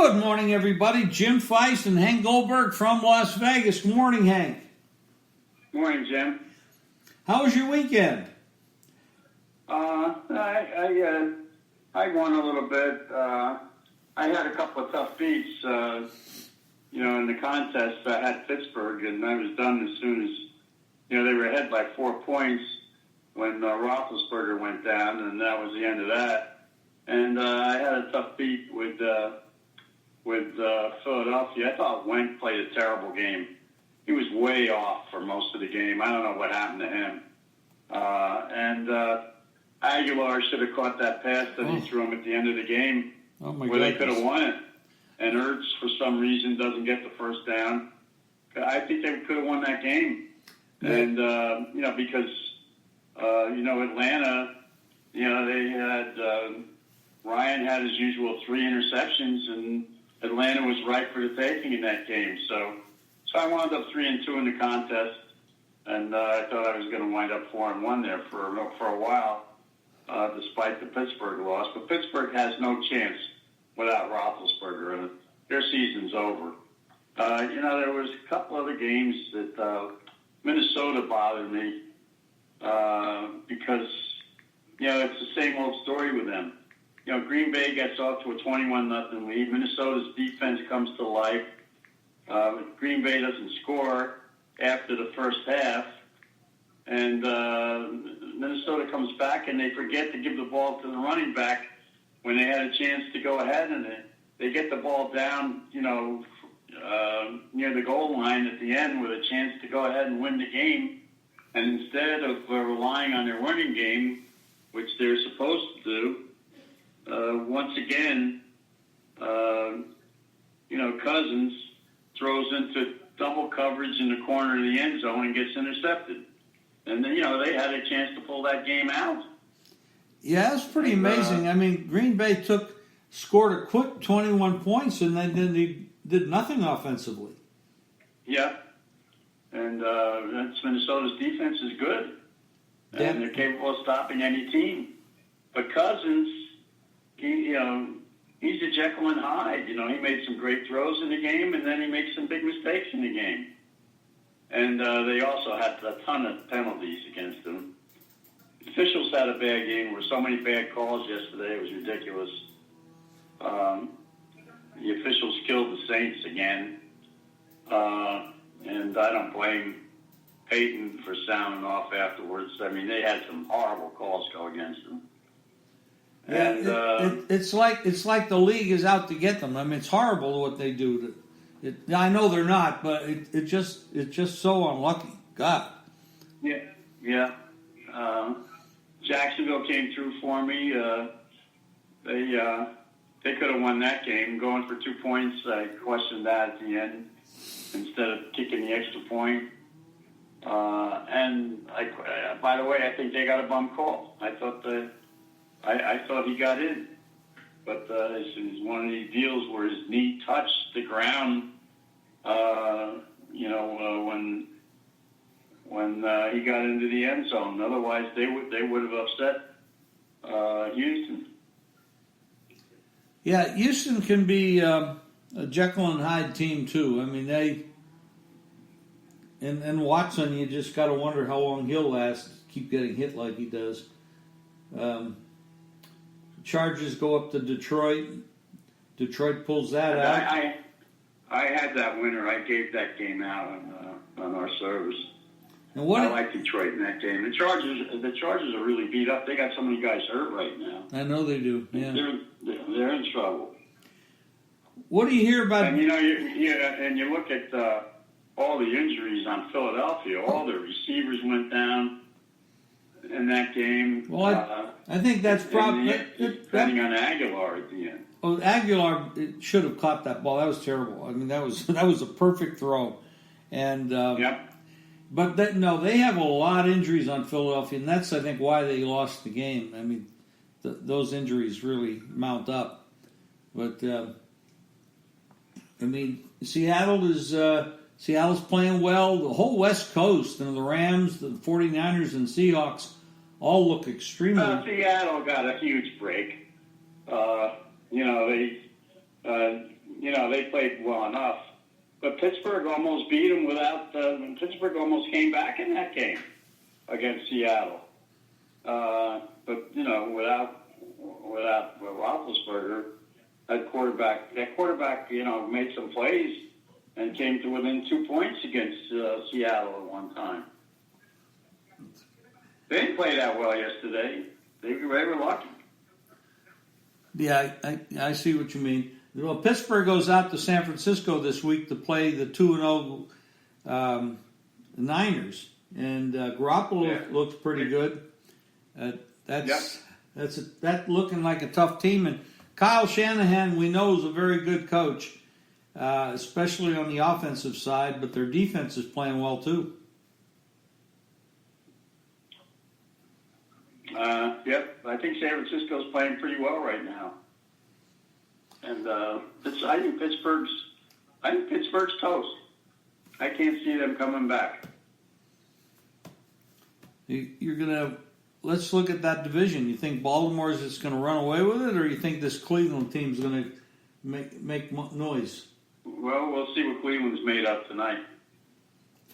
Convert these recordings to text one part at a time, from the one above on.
Good morning, everybody. Jim Feist and Hank Goldberg from Las Vegas. Good morning, Hank. Morning, Jim. How was your weekend? I won a little bit. I had a couple of tough beats. In the contest. I had Pittsburgh, and I was done as soon as they were ahead by 4 points when Roethlisberger went down, and that was the end of that. And I had a tough beat with Philadelphia. I thought Wentz played a terrible game. He was way off for most of the game. I don't know what happened to him. And Aguilar should have caught that pass that he threw him at the end of the game, where they could have won it. And Ertz, for some reason, doesn't get the first down. I think they could have won that game. And, because, Atlanta, they had Ryan had his usual 3 interceptions, and Atlanta was ripe for the taking in that game. So I wound up 3-2 in the contest, and I thought I was going to wind up 4-1 there for a while, despite the Pittsburgh loss. But Pittsburgh has no chance without Roethlisberger, and their season's over. There was a couple other games that Minnesota bothered me because, it's the same old story with them. Green Bay gets off to a 21-0 lead. Minnesota's defense comes to life. Green Bay doesn't score after the first half, and Minnesota comes back, and they forget to give the ball to the running back when they had a chance to go ahead, and they get the ball down, near the goal line at the end with a chance to go ahead and win the game. And instead of relying on their running game, which they're supposed to do, once again, Cousins throws into double coverage in the corner of the end zone and gets intercepted. And then, they had a chance to pull that game out. Yeah, it's pretty amazing. I mean, Green Bay scored a quick 21 points, and then they did nothing offensively. Yeah. And that's Minnesota's defense is good. And they're capable of stopping any team. But Cousins, he's a Jekyll and Hyde. He made some great throws in the game, and then he makes some big mistakes in the game. And they also had a ton of penalties against him. Officials had a bad game. There were so many bad calls yesterday. It was ridiculous. The officials killed the Saints again. And I don't blame Peyton for sounding off afterwards. I mean, they had some horrible calls go against them. And, it's like the league is out to get them. I mean, it's horrible what they do. I know they're not, but it's just so unlucky. God. Yeah. Jacksonville came through for me. They could have won that game. Going for 2 points, I questioned that at the end instead of kicking the extra point. By the way, I think they got a bum call. I thought he got in, but it's one of these deals where his knee touched the ground. When he got into the end zone. Otherwise, they would have upset Houston. Yeah, Houston can be a Jekyll and Hyde team too. I mean, and Watson, you just got to wonder how long he'll last. Keep getting hit like he does. Chargers go up to Detroit. Detroit pulls that out. I had that winner. I gave that game out on our service. And I like Detroit in that game. The Chargers are really beat up. They got so many guys hurt right now. I know they do. Yeah, they're in trouble. What do you hear about? And you look at all the injuries on Philadelphia. All the receivers went down in that game. Well, I think that's probably depending on Aguilar at the end. Oh, Aguilar should have caught that ball. That was terrible. I mean, that was a perfect throw, and yep. But they have a lot of injuries on Philadelphia, and that's I think why they lost the game. I mean, those injuries really mount up. But Seattle's playing well. The whole West Coast and the Rams, the 49ers, and Seahawks all look extremely. Seattle got a huge break. they played well enough. But Pittsburgh almost beat them without. Pittsburgh almost came back in that game against Seattle. But without Roethlisberger, that quarterback, made some plays and came to within 2 points against Seattle at one time. They didn't play that well yesterday. They were lucky. Yeah, I see what you mean. Well, Pittsburgh goes out to San Francisco this week to play the 2-0 Niners, and Garoppolo looks pretty good. That's looking like a tough team. And Kyle Shanahan, we know, is a very good coach, especially on the offensive side. But their defense is playing well too. I think San Francisco's playing pretty well right now. And I think Pittsburgh's toast. I can't see them coming back. Let's look at that division. You think Baltimore's just going to run away with it, or you think this Cleveland team's going to make noise? Well, we'll see what Cleveland's made up tonight.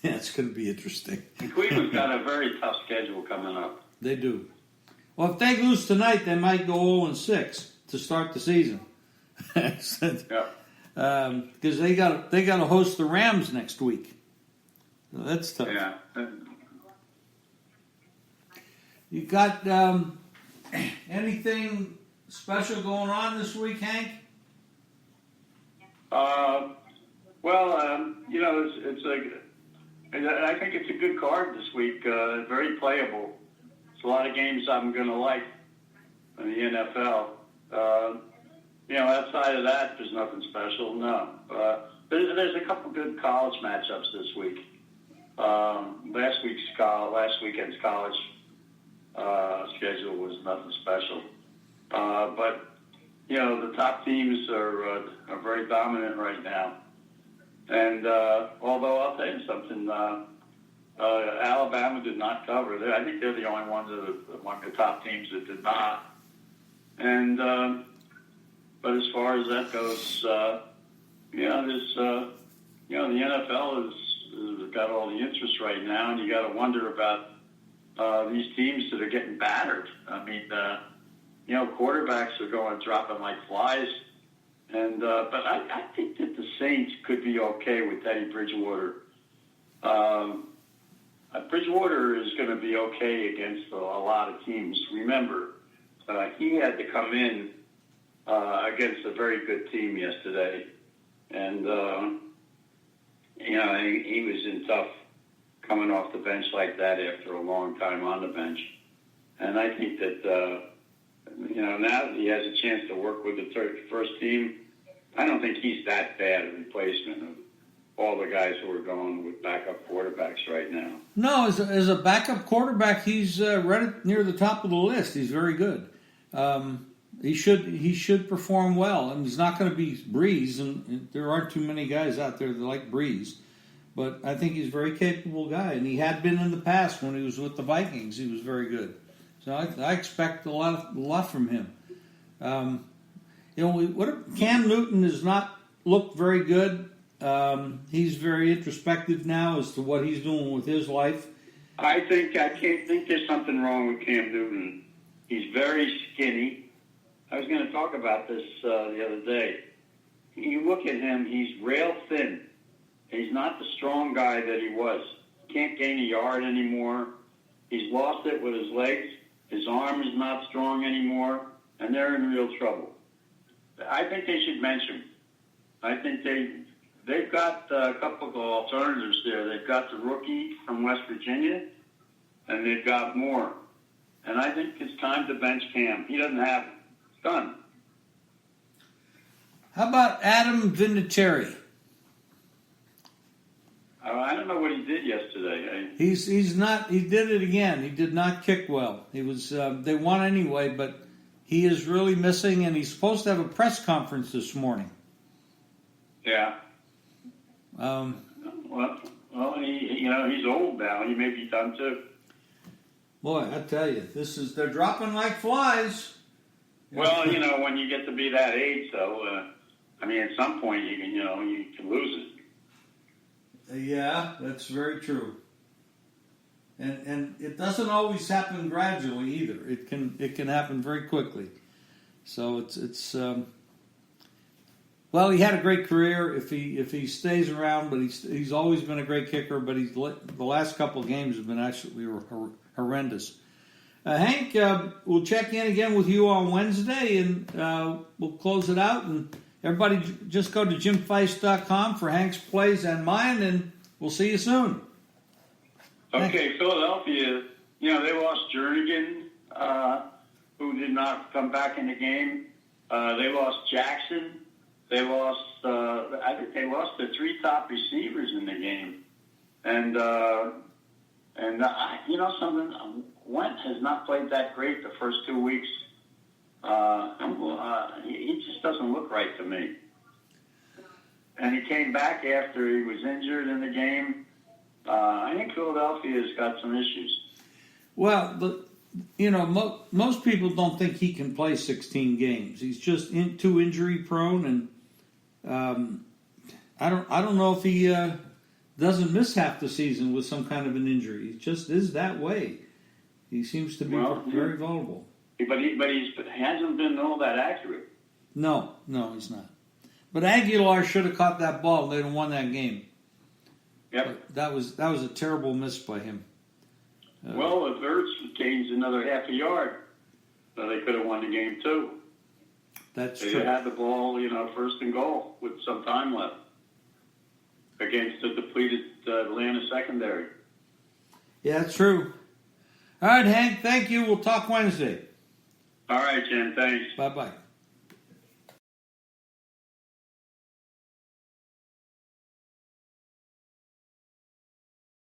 Yeah, it's going to be interesting. And Cleveland's got a very tough schedule coming up. They do. Well, if they lose tonight, they might go 0-6 to start the season. Because they got to host the Rams next week. So that's tough. Yeah. You got anything special going on this week, Hank? I think it's a good card this week. Very playable. It's a lot of games I'm going to like in the NFL. Outside of that, there's nothing special. No. There's a couple good college matchups this week. Last weekend's college schedule was nothing special. But the top teams are very dominant right now. And although I'll tell you something, Alabama did not cover. I think they're the only ones among the top teams that did not. And but as far as that goes, the NFL has got all the interest right now, and you got to wonder about these teams that are getting battered. I mean, quarterbacks are dropping like flies. And but I think that the Saints could be okay with Teddy Bridgewater. Bridgewater is going to be okay against a lot of teams. Remember, he had to come in against a very good team yesterday, and he was in tough coming off the bench like that after a long time on the bench. And I think that now that he has a chance to work with the first team, I don't think he's that bad a replacement of all the guys who are going with backup quarterbacks right now. No, as a backup quarterback, he's right near the top of the list. He's very good. He should perform well, and he's not going to be Breeze, and there aren't too many guys out there that like Breeze. But I think he's a very capable guy, and he had been in the past when he was with the Vikings. He was very good. So I expect a lot from him. Cam Newton has not looked very good. He's very introspective now as to what he's doing with his life. I think there's something wrong with Cam Newton. He's very skinny. I was going to talk about this the other day. You look at him; he's rail thin. He's not the strong guy that he was. Can't gain a yard anymore. He's lost it with his legs. His arm is not strong anymore, and they're in real trouble. I think they should mention. I think they've got a couple of alternatives there. They've got the rookie from West Virginia, and they've got more. And I think it's time to bench Cam. He doesn't have it. It's done. How about Adam Vinatieri? I don't know what he did yesterday. He's not. He did it again. He did not kick well. He was. They won anyway, but he is really missing. And he's supposed to have a press conference this morning. Yeah. Well, he's old now. He may be done too. Boy, I tell you, they're dropping like flies. Well, when you get to be that age, though, I mean, at some point you can lose it. Yeah, that's very true. And it doesn't always happen gradually either. It can happen very quickly. So it's well, he had a great career if he stays around, but he's always been a great kicker. But the last couple of games have been absolutely horrendous. Hank, we'll check in again with you on Wednesday, and we'll close it out. And everybody, just go to jimfeist.com for Hank's plays and mine, and we'll see you soon. Okay, Philadelphia, they lost Jernigan, who did not come back in the game. They lost Jackson. They lost, I think they lost their 3 top receivers in the game. And something, Wentz has not played that great the first 2 weeks. He just doesn't look right to me. And he came back after he was injured in the game. I think Philadelphia's got some issues. Well, most people don't think he can play 16 games. He's just too injury prone, and I don't know if he doesn't miss half the season with some kind of an injury. He just is that way. He seems to be very vulnerable. But he hasn't been all that accurate. No, he's not. But Aguilar should have caught that ball and they'd have won that game. Yep. But that was a terrible miss by him. Well, if Ertz gains another half a yard, they could have won the game too. That's they true. They had the ball, first and goal with some time left against the depleted Atlanta secondary. Yeah, that's true. All right, Hank, thank you. We'll talk Wednesday. All right, Jim. Thanks. Bye-bye.